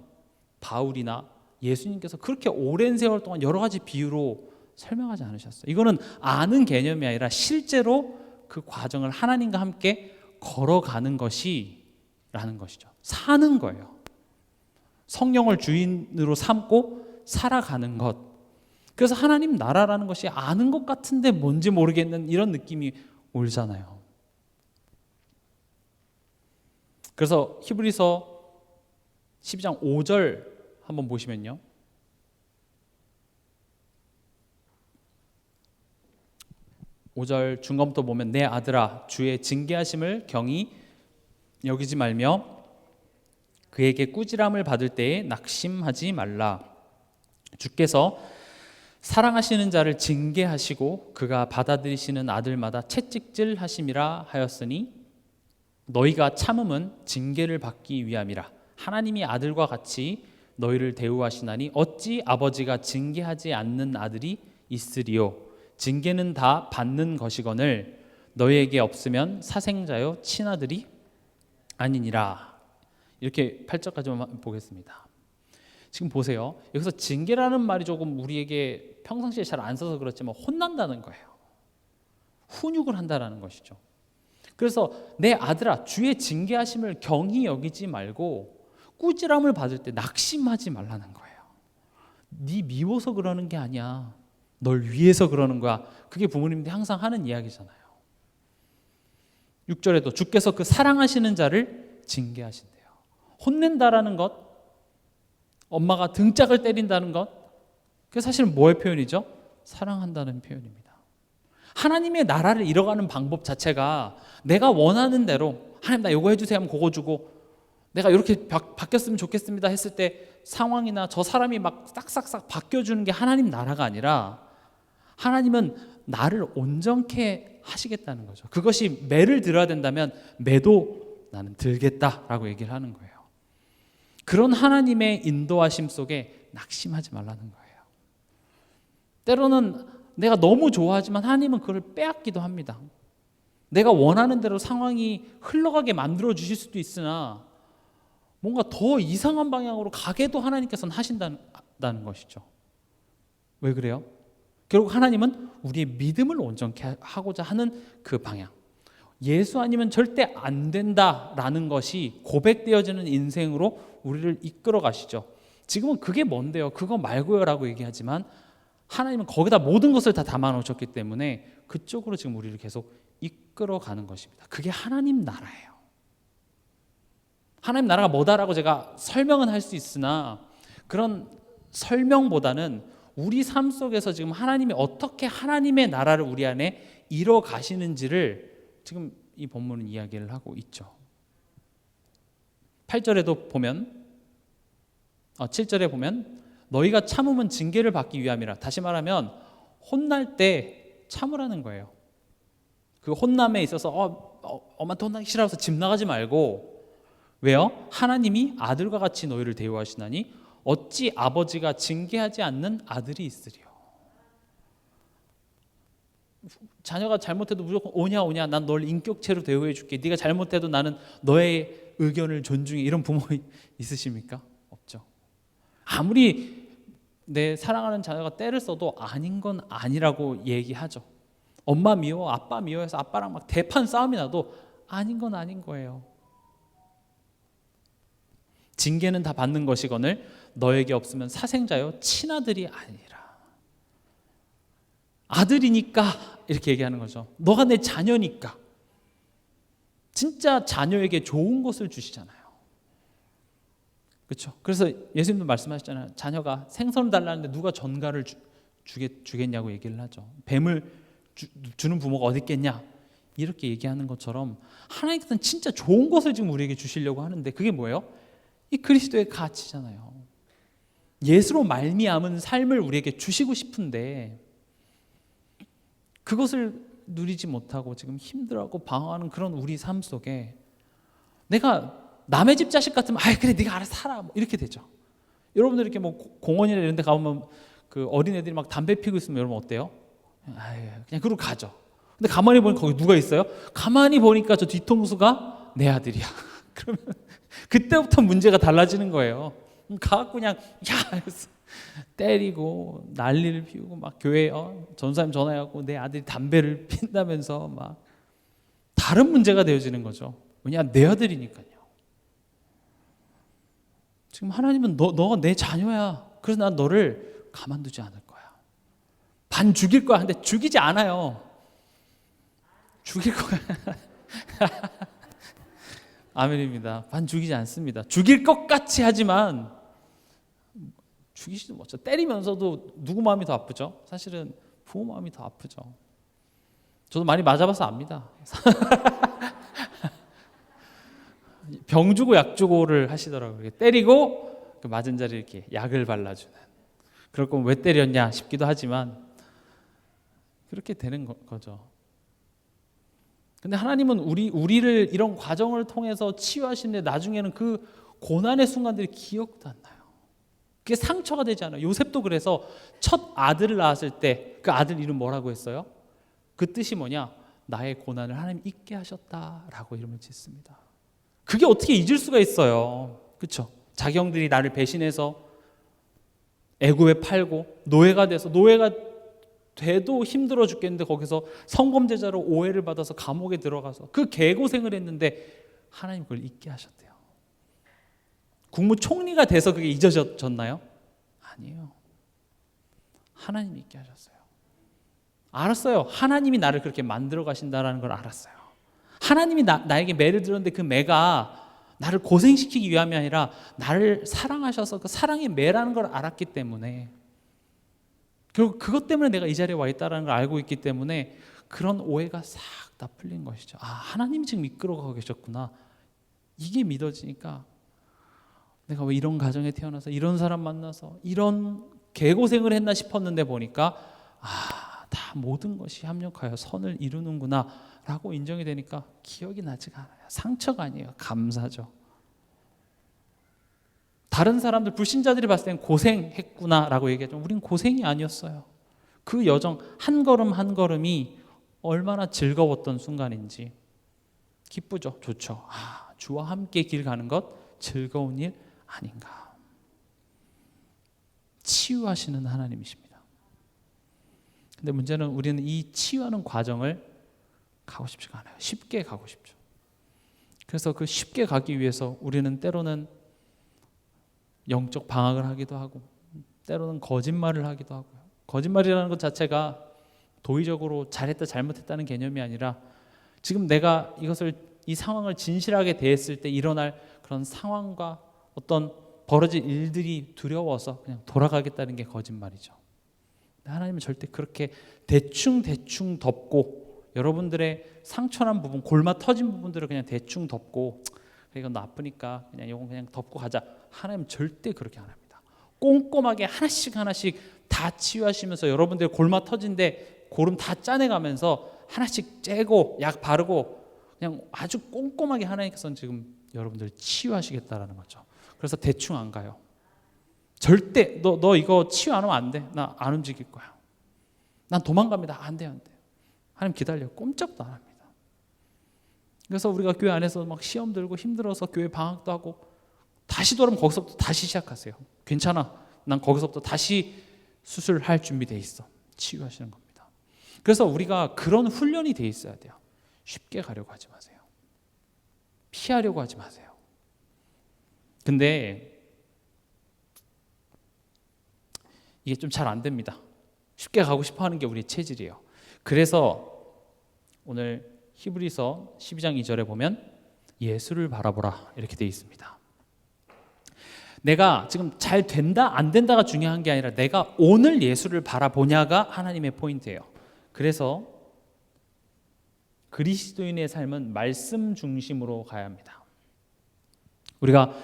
Speaker 1: 바울이나 예수님께서 그렇게 오랜 세월 동안 여러 가지 비유로 설명하지 않으셨어요. 이거는 아는 개념이 아니라 실제로 그 과정을 하나님과 함께 걸어가는 것이라는 것이죠. 사는 거예요. 성령을 주인으로 삼고 살아가는 것. 그래서 하나님 나라라는 것이 아는 것 같은데 뭔지 모르겠는 이런 느낌이 오잖아요. 그래서 히브리서 12장 5절 한번 보시면요, 5절 중간부터 보면 내 아들아 주의 징계하심을 경히 여기지 말며 그에게 꾸지람을 받을 때에 낙심하지 말라. 주께서 사랑하시는 자를 징계하시고 그가 받아들이시는 아들마다 채찍질 하심이라 하였으니 너희가 참음은 징계를 받기 위함이라. 하나님이 아들과 같이 너희를 대우하시나니 어찌 아버지가 징계하지 않는 아들이 있으리요. 징계는 다 받는 것이거늘 너희에게 없으면 사생자요 친아들이 아니니라. 이렇게 8절까지만 보겠습니다. 지금 보세요. 여기서 징계라는 말이 조금 우리에게 평상시에 잘 안 써서 그렇지만 혼난다는 거예요. 훈육을 한다는 것이죠. 그래서 내 아들아 주의 징계하심을 경히 여기지 말고 꾸지람을 받을 때 낙심하지 말라는 거예요. 네 미워서 그러는 게 아니야. 널 위해서 그러는 거야. 그게 부모님들이 항상 하는 이야기잖아요. 6절에도 주께서 그 사랑하시는 자를 징계하신대요. 혼낸다라는 것, 엄마가 등짝을 때린다는 것, 그게 사실 뭐의 표현이죠? 사랑한다는 표현입니다. 하나님의 나라를 이뤄가는 방법 자체가 내가 원하는 대로 하나님 나 이거 해주세요 하면 그거 주고, 내가 이렇게 바뀌었으면 좋겠습니다 했을 때 상황이나 저 사람이 막 싹싹싹 바뀌어주는 게 하나님 나라가 아니라 하나님은 나를 온전케 하시겠다는 거죠. 그것이 매를 들어야 된다면 매도 나는 들겠다라고 얘기를 하는 거예요. 그런 하나님의 인도하심 속에 낙심하지 말라는 거예요. 때로는 내가 너무 좋아하지만 하나님은 그걸 빼앗기도 합니다. 내가 원하는 대로 상황이 흘러가게 만들어 주실 수도 있으나 뭔가 더 이상한 방향으로 가게도 하나님께서는 하신다는 것이죠. 왜 그래요? 결국 하나님은 우리의 믿음을 온전케 하고자 하는 그 방향, 예수 아니면 절대 안 된다라는 것이 고백되어지는 인생으로 우리를 이끌어 가시죠. 지금은 그게 뭔데요? 그거 말고요 라고 얘기하지만 하나님은 거기다 모든 것을 다 담아 놓으셨기 때문에 그쪽으로 지금 우리를 계속 이끌어 가는 것입니다. 그게 하나님 나라예요. 하나님 나라가 뭐다라고 제가 설명은 할 수 있으나 그런 설명보다는 우리 삶 속에서 지금 하나님이 어떻게 하나님의 나라를 우리 안에 이뤄 가시는지를 지금 이 본문은 이야기를 하고 있죠. 8절에도 보면 7절에 보면 너희가 참으면 징계를 받기 위함이라. 다시 말하면 혼날 때 참으라는 거예요. 그 혼남에 있어서 엄마한테 혼나기 싫어서 집 나가지 말고, 왜요? 하나님이 아들과 같이 너희를 대우하시나니 어찌 아버지가 징계하지 않는 아들이 있으리요. 자녀가 잘못해도 무조건 오냐 난 널 인격체로 대우해 줄게. 네가 잘못해도 나는 너의 의견을 존중해. 이런 부모 있으십니까? 없죠. 아무리 내 사랑하는 자녀가 때를 써도 아닌 건 아니라고 얘기하죠. 엄마 미워, 아빠 미워해서 아빠랑 막 대판 싸움이 나도 아닌 건 아닌 거예요. 징계는 다 받는 것이거늘 너에게 없으면 사생자요 친아들이 아니라. 아들이니까 이렇게 얘기하는 거죠. 너가 내 자녀니까. 진짜 자녀에게 좋은 것을 주시잖아요. 그렇죠? 그래서 예수님도 말씀하셨잖아요. 자녀가 생선을 달라는데 누가 전갈을 주겠냐고 얘기를 하죠. 뱀을 주는 부모가 어디 있겠냐 이렇게 얘기하는 것처럼 하나님께서는 진짜 좋은 것을 지금 우리에게 주시려고 하는데 그게 뭐예요? 이 그리스도의 가치잖아요. 예수로 말미암은 삶을 우리에게 주시고 싶은데 그것을 누리지 못하고 지금 힘들어하고 방황하는 그런 우리 삶 속에 내가 남의 집 자식 같으면 그래 네가 알아서 살아 뭐 이렇게 되죠. 여러분들 이렇게 뭐 공원이나 이런 데 가보면 그 어린애들이 막 담배 피고 있으면 여러분 어때요? 그냥 그러고 가죠. 근데 가만히 보니까 거기 누가 있어요? 가만히 보니까 저 뒤통수가 내 아들이야. 그러면 그때부터 문제가 달라지는 거예요. 가갖고 그냥 때리고 난리를 피우고 막 교회에 전사님 전화해갖고 내 아들이 담배를 핀다면서 막 다른 문제가 되어지는 거죠. 왜냐 내 아들이니까요. 지금 하나님은 너가 내 자녀야. 그래서 난 너를 가만두지 않을 거야. 반 죽일 거야. 근데 죽이지 않아요. 죽일 거야. 아멘입니다. 반 죽이지 않습니다. 죽일 것 같이 하지만 죽이지도 못하죠. 때리면서도 누구 마음이 더 아프죠? 사실은 부모 마음이 더 아프죠. 저도 많이 맞아봐서 압니다. 병 주고 약 주고를 하시더라고요. 때리고 그 맞은 자리에 이렇게 약을 발라주는. 그럴 거면 왜 때렸냐 싶기도 하지만 그렇게 되는 거죠. 근데 하나님은 우리를 이런 과정을 통해서 치유하시는데 나중에는 그 고난의 순간들이 기억도 안 나요. 그게 상처가 되지 않아요. 요셉도 그래서 첫 아들을 낳았을 때 그 아들 이름 뭐라고 했어요? 그 뜻이 뭐냐? 나의 고난을 하나님 잊게 하셨다라고 이름을 짓습니다. 그게 어떻게 잊을 수가 있어요? 그렇죠? 자기 형들이 나를 배신해서 애굽에 팔고 노예가 돼도 힘들어 죽겠는데 거기서 성범죄자로 오해를 받아서 감옥에 들어가서 그 개고생을 했는데 하나님 그걸 잊게 하셨대요. 국무총리가 돼서 그게 잊어졌나요? 아니에요. 하나님이 잊게 하셨어요. 알았어요. 하나님이 나를 그렇게 만들어 가신다는 걸 알았어요. 하나님이 나에게 매를 들었는데 그 매가 나를 고생시키기 위함이 아니라 나를 사랑하셔서 그 사랑의 매라는 걸 알았기 때문에 결국 그것 때문에 내가 이 자리에 와 있다는 걸 알고 있기 때문에 그런 오해가 싹 다 풀린 것이죠. 하나님이 지금 이끌어가고 계셨구나. 이게 믿어지니까 내가 왜 이런 가정에 태어나서 이런 사람 만나서 이런 개고생을 했나 싶었는데 보니까 다 모든 것이 합력하여 선을 이루는구나 라고 인정이 되니까 기억이 나지가 않아요. 상처가 아니에요. 감사죠. 다른 사람들 불신자들이 봤을 땐 고생했구나라고 얘기하죠. 우린 고생이 아니었어요. 그 여정 한 걸음 한 걸음이 얼마나 즐거웠던 순간인지 기쁘죠. 좋죠. 주와 함께 길 가는 것 즐거운 일 아닌가. 치유하시는 하나님이십니다. 근데 문제는 우리는 이 치유하는 과정을 가고 싶지가 않아요. 쉽게 가고 싶죠. 그래서 그 쉽게 가기 위해서 우리는 때로는 영적 방황을 하기도 하고 때로는 거짓말을 하기도 하고요. 거짓말이라는 것 자체가 도의적으로 잘했다 잘못했다는 개념이 아니라 지금 내가 이 상황을 진실하게 대했을 때 일어날 그런 상황과 어떤 벌어질 일들이 두려워서 그냥 돌아가겠다는 게 거짓말이죠. 하나님은 절대 그렇게 대충 덮고 여러분들의 상처난 부분, 골마 터진 부분들을 그냥 대충 덮고 이건 나쁘니까 그냥 이건 그냥 덮고 가자. 하나님은 절대 그렇게 안 합니다. 꼼꼼하게 하나씩 다 치유하시면서 여러분들의 골마 터진데 고름 다 짜내가면서 하나씩 째고 약 바르고 그냥 아주 꼼꼼하게 하나님께서는 지금 여러분들 치유하시겠다라는 거죠. 그래서 대충 안 가요. 절대 너 이거 치유 안 하면 안 돼. 나 안 움직일 거야. 난 도망갑니다. 안 돼. 하나님 기다려 꼼짝도 안 합니다. 그래서 우리가 교회 안에서 막 시험 들고 힘들어서 교회 방학도 하고 다시 돌아오면 거기서부터 다시 시작하세요. 괜찮아. 난 거기서부터 다시 수술할 준비돼 있어. 치유하시는 겁니다. 그래서 우리가 그런 훈련이 돼 있어야 돼요. 쉽게 가려고 하지 마세요. 피하려고 하지 마세요. 근데 이게 좀 잘 안 됩니다. 쉽게 가고 싶어 하는 게 우리의 체질이에요. 그래서 오늘 히브리서 12장 2절에 보면 예수를 바라보라 이렇게 되어 있습니다. 내가 지금 잘 된다 안 된다가 중요한 게 아니라 내가 오늘 예수를 바라보냐가 하나님의 포인트예요. 그래서 그리스도인의 삶은 말씀 중심으로 가야 합니다. 우리가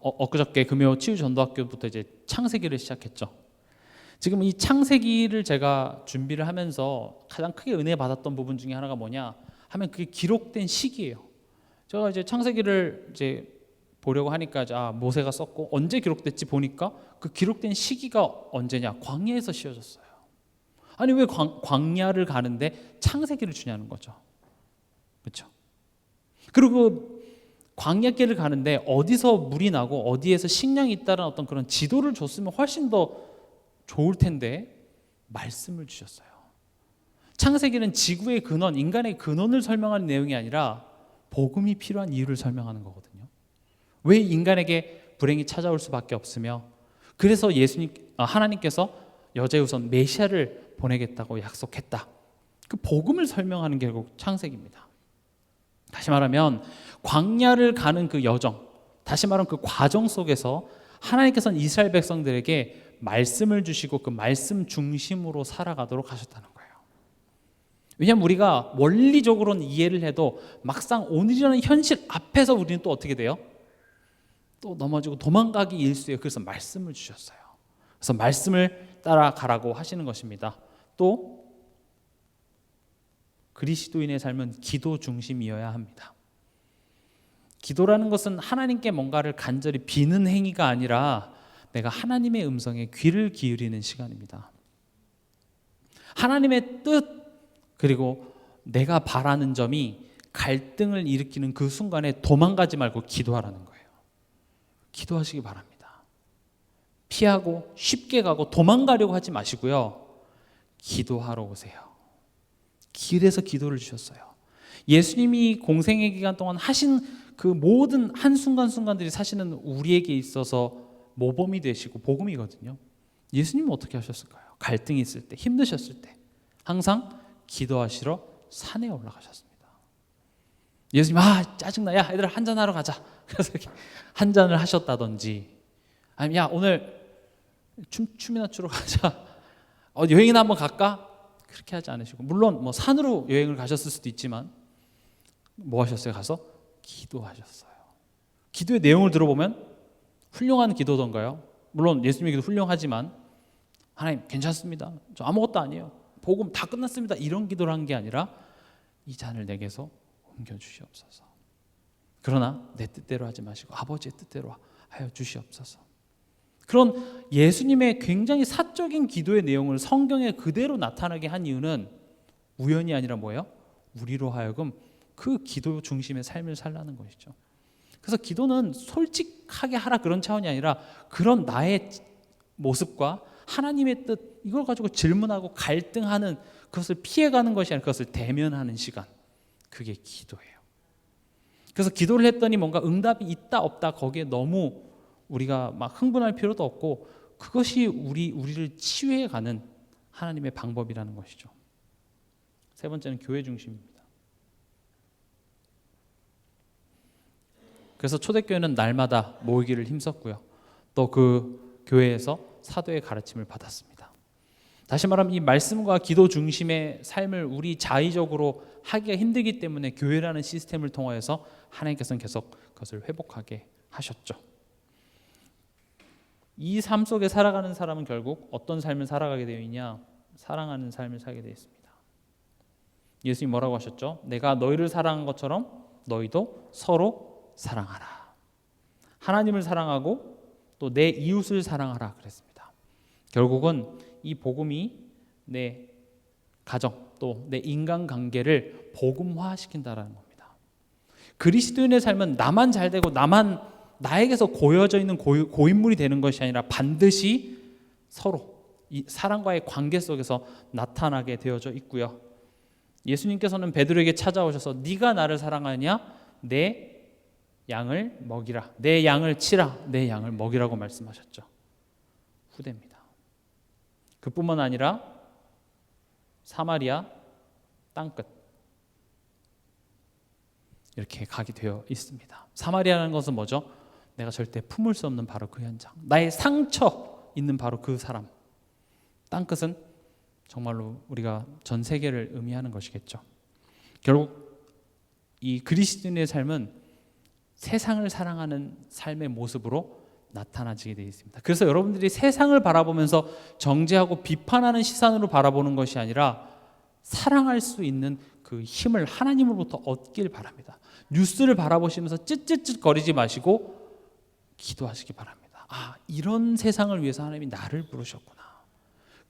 Speaker 1: 엊그저께 금요 치유전도학교부터 이제 창세기를 시작했죠. 지금 이 창세기를 제가 준비를 하면서 가장 크게 은혜 받았던 부분 중에 하나가 뭐냐 하면 그게 기록된 시기예요. 제가 이제 창세기를 이제 보려고 하니까 모세가 썼고 언제 기록됐지 보니까 그 기록된 시기가 언제냐? 광야에서 씌워졌어요. 아니 왜 광야를 가는데 창세기를 주냐는 거죠. 그렇죠? 그리고 광야길을 가는데 어디서 물이 나고 어디에서 식량이 있다는 어떤 그런 지도를 줬으면 훨씬 더 좋을 텐데 말씀을 주셨어요. 창세기는 지구의 근원, 인간의 근원을 설명하는 내용이 아니라 복음이 필요한 이유를 설명하는 거거든요. 왜 인간에게 불행이 찾아올 수밖에 없으며 그래서 하나님께서 여자의 메시아를 보내겠다고 약속했다. 그 복음을 설명하는 게 결국 창세기입니다. 다시 말하면 광야를 가는 그 여정, 다시 말하면 그 과정 속에서 하나님께서는 이스라엘 백성들에게 말씀을 주시고 그 말씀 중심으로 살아가도록 하셨다는 거예요. 왜냐하면 우리가 원리적으로는 이해를 해도 막상 오늘이라는 현실 앞에서 우리는 또 어떻게 돼요? 또 넘어지고 도망가기 일쑤예요. 그래서 말씀을 주셨어요. 그래서 말씀을 따라가라고 하시는 것입니다. 또 그리스도인의 삶은 기도 중심이어야 합니다. 기도라는 것은 하나님께 뭔가를 간절히 비는 행위가 아니라 내가 하나님의 음성에 귀를 기울이는 시간입니다. 하나님의 뜻 그리고 내가 바라는 점이 갈등을 일으키는 그 순간에 도망가지 말고 기도하라는 거예요. 기도하시기 바랍니다. 피하고 쉽게 가고 도망가려고 하지 마시고요. 기도하러 오세요. 길에서 기도를 주셨어요. 예수님이 공생의 기간 동안 하신 그 모든 한순간순간들이 사실은 우리에게 있어서 모범이 되시고 복음이거든요. 예수님은 어떻게 하셨을까요? 갈등이 있을 때, 힘드셨을 때 항상 기도하시러 산에 올라가셨습니다. 예수님 짜증나. 야 얘들아 한잔하러 가자. 그래서 이렇게 한잔을 하셨다든지 아니면 야 오늘 춤이나 추러 가자. 여행이나 한번 갈까? 그렇게 하지 않으시고 물론 뭐 산으로 여행을 가셨을 수도 있지만 뭐 하셨어요? 가서 기도하셨어요. 기도의 내용을 들어보면 훌륭한 기도던가요? 물론 예수님의 기도 훌륭하지만 하나님 괜찮습니다. 저 아무것도 아니에요. 복음 다 끝났습니다. 이런 기도를 한 게 아니라 이 잔을 내게서 옮겨주시옵소서. 그러나 내 뜻대로 하지 마시고 아버지의 뜻대로 하여 주시옵소서. 그런 예수님의 굉장히 사적인 기도의 내용을 성경에 그대로 나타나게 한 이유는 우연이 아니라 뭐예요? 우리로 하여금 그 기도 중심의 삶을 살라는 것이죠. 그래서 기도는 솔직하게 하라 그런 차원이 아니라 그런 나의 모습과 하나님의 뜻 이걸 가지고 질문하고 갈등하는 그것을 피해가는 것이 아니라 그것을 대면하는 시간, 그게 기도예요. 그래서 기도를 했더니 뭔가 응답이 있다 없다 거기에 너무 우리가 막 흥분할 필요도 없고 그것이 우리를 치유해가는 하나님의 방법이라는 것이죠. 세 번째는 교회 중심입니다. 그래서 초대교회는 날마다 모이기를 힘썼고요. 또 그 교회에서 사도의 가르침을 받았습니다. 다시 말하면 이 말씀과 기도 중심의 삶을 우리 자의적으로 하기가 힘들기 때문에 교회라는 시스템을 통하여서 하나님께서는 계속 그것을 회복하게 하셨죠. 이 삶 속에 살아가는 사람은 결국 어떤 삶을 살아가게 되어 있냐? 사랑하는 삶을 살게 되어 있습니다. 예수님이 뭐라고 하셨죠? 내가 너희를 사랑한 것처럼 너희도 서로 사랑하라. 하나님을 사랑하고 또 내 이웃을 사랑하라 그랬습니다. 결국은 이 복음이 내 가정, 또 내 인간관계를 복음화시킨다라는 겁니다. 그리스도인의 삶은 나만 잘 되고 나만 나에게서 고여져 있는 고인물이 되는 것이 아니라 반드시 서로 이 사랑과의 관계 속에서 나타나게 되어져 있고요. 예수님께서는 베드로에게 찾아오셔서 네가 나를 사랑하냐? 내 양을 먹이라. 내 양을 치라. 내 양을 먹이라고 말씀하셨죠. 후대입니다. 그뿐만 아니라 사마리아 땅끝 이렇게 가게 되어 있습니다. 사마리아라는 것은 뭐죠? 내가 절대 품을 수 없는 바로 그 현장, 나의 상처 있는 바로 그 사람. 땅끝은 정말로 우리가 전 세계를 의미하는 것이겠죠. 결국 이 그리스도인의 삶은 세상을 사랑하는 삶의 모습으로 나타나지게 되어 있습니다. 그래서 여러분들이 세상을 바라보면서 정죄하고 비판하는 시선으로 바라보는 것이 아니라 사랑할 수 있는 그 힘을 하나님으로부터 얻길 바랍니다. 뉴스를 바라보시면서 쯧쯧쯧 거리지 마시고 기도하시기 바랍니다. 아, 이런 세상을 위해서 하나님이 나를 부르셨구나.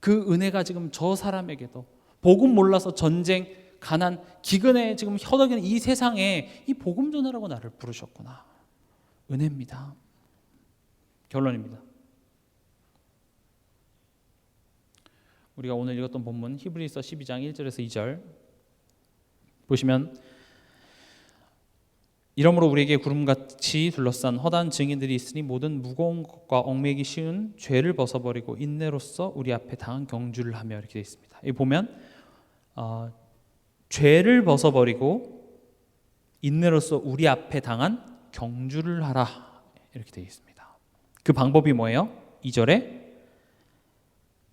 Speaker 1: 그 은혜가 지금 저 사람에게도 복음 몰라서 전쟁, 가난, 기근에 지금 허덕이는 이 세상에 이 복음 전하라고 나를 부르셨구나. 은혜입니다. 결론입니다. 우리가 오늘 읽었던 본문 히브리서 12장 1절에서 2절 보시면 이러므로 우리에게 구름같이 둘러싼 허다한 증인들이 있으니 모든 무거운 것과 얽매이기 쉬운 죄를 벗어버리고 인내로서 우리 앞에 당한 경주를 하며 이렇게 되어 있습니다. 여기 보면 죄를 벗어버리고 인내로서 우리 앞에 당한 경주를 하라 이렇게 되어 있습니다. 그 방법이 뭐예요? 2절에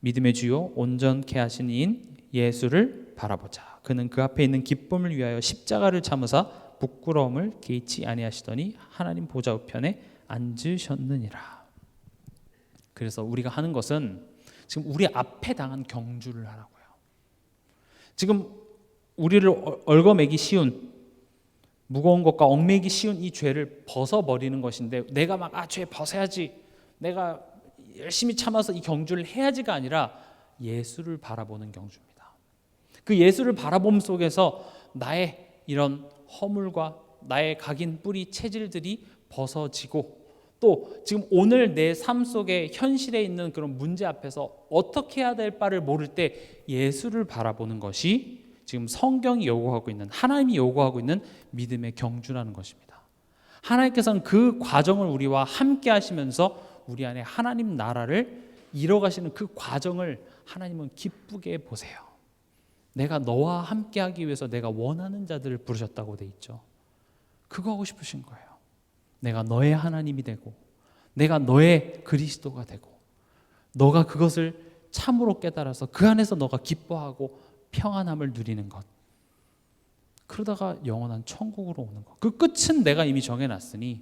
Speaker 1: 믿음의 주요 온전케 하신 이인 예수를 바라보자. 그는 그 앞에 있는 기쁨을 위하여 십자가를 참으사 부끄러움을 개의치 아니하시더니 하나님 보좌 우편에 앉으셨느니라. 그래서 우리가 하는 것은 지금 우리 앞에 당한 경주를 하라고요. 지금 우리를 얽어매기 쉬운 무거운 것과 얽매기 쉬운 이 죄를 벗어버리는 것인데 내가 막 죄 벗어야지, 내가 열심히 참아서 이 경주를 해야지가 아니라 예수를 바라보는 경주입니다. 그 예수를 바라봄 속에서 나의 이런 허물과 나의 각인 뿌리 체질들이 벗어지고 또 지금 오늘 내 삶 속에 현실에 있는 그런 문제 앞에서 어떻게 해야 될 바를 모를 때 예수를 바라보는 것이 지금 성경이 요구하고 있는, 하나님이 요구하고 있는 믿음의 경주라는 것입니다. 하나님께서는 그 과정을 우리와 함께 하시면서 우리 안에 하나님 나라를 이뤄가시는 그 과정을 하나님은 기쁘게 보세요. 내가 너와 함께 하기 위해서 내가 원하는 자들을 부르셨다고 돼 있죠. 그거 하고 싶으신 거예요. 내가 너의 하나님이 되고 내가 너의 그리스도가 되고 너가 그것을 참으로 깨달아서 그 안에서 너가 기뻐하고 평안함을 누리는 것. 그러다가 영원한 천국으로 오는 것. 그 끝은 내가 이미 정해놨으니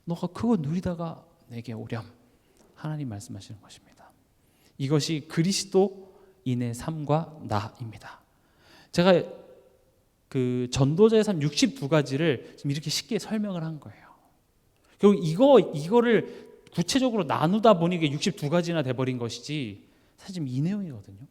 Speaker 1: 너가 그거 누리다가 내게 오렴. 하나님 말씀하시는 것입니다. 이것이 그리스도인의 삶과 나입니다. 제가 그 전도자의 삶 62가지를 지금 이렇게 쉽게 설명을 한 거예요. 결국 이거를 구체적으로 나누다 보니 이게 62가지나 돼버린 것이지 사실 이 내용이거든요.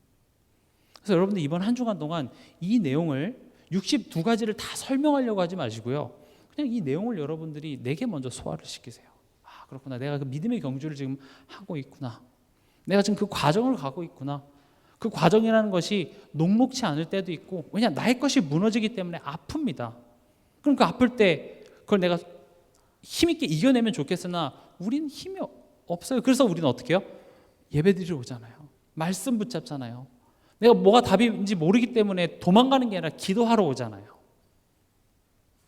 Speaker 1: 그래서 여러분들 이번 한 주간 동안 이 내용을 62가지를 다 설명하려고 하지 마시고요. 그냥 이 내용을 여러분들이 내게 먼저 소화를 시키세요. 아, 그렇구나. 내가 그 믿음의 경주를 지금 하고 있구나. 내가 지금 그 과정을 가고 있구나. 그 과정이라는 것이 녹록치 않을 때도 있고, 왜냐 나의 것이 무너지기 때문에 아픕니다. 그럼 그 아플 때 그걸 내가 힘있게 이겨내면 좋겠으나 우리는 힘이 없어요. 그래서 우리는 어떻게 해요? 예배드리러 오잖아요. 말씀 붙잡잖아요. 내가 뭐가 답인지 모르기 때문에 도망가는 게 아니라 기도하러 오잖아요.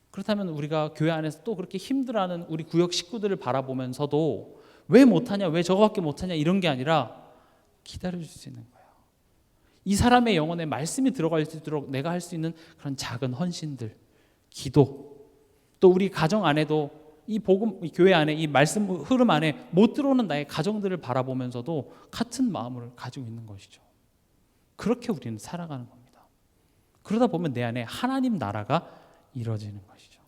Speaker 1: 그렇다면 우리가 교회 안에서 또 그렇게 힘들어하는 우리 구역 식구들을 바라보면서도 왜 못하냐, 왜 저거밖에 못하냐 이런 게 아니라 기다려줄 수 있는 거예요. 이 사람의 영혼에 말씀이 들어갈 수 있도록 내가 할 수 있는 그런 작은 헌신들, 기도, 또 우리 가정 안에도 이 복음, 이 교회 안에 이 말씀 흐름 안에 못 들어오는 나의 가정들을 바라보면서도 같은 마음을 가지고 있는 것이죠. 그렇게 우리는 살아가는 겁니다. 그러다 보면 내 안에 하나님 나라가 이루어지는 것이죠.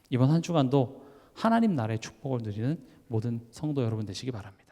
Speaker 1: 이번 한 주간도 하나님 나라의 축복을 누리는 모든 성도 여러분 되시기 바랍니다.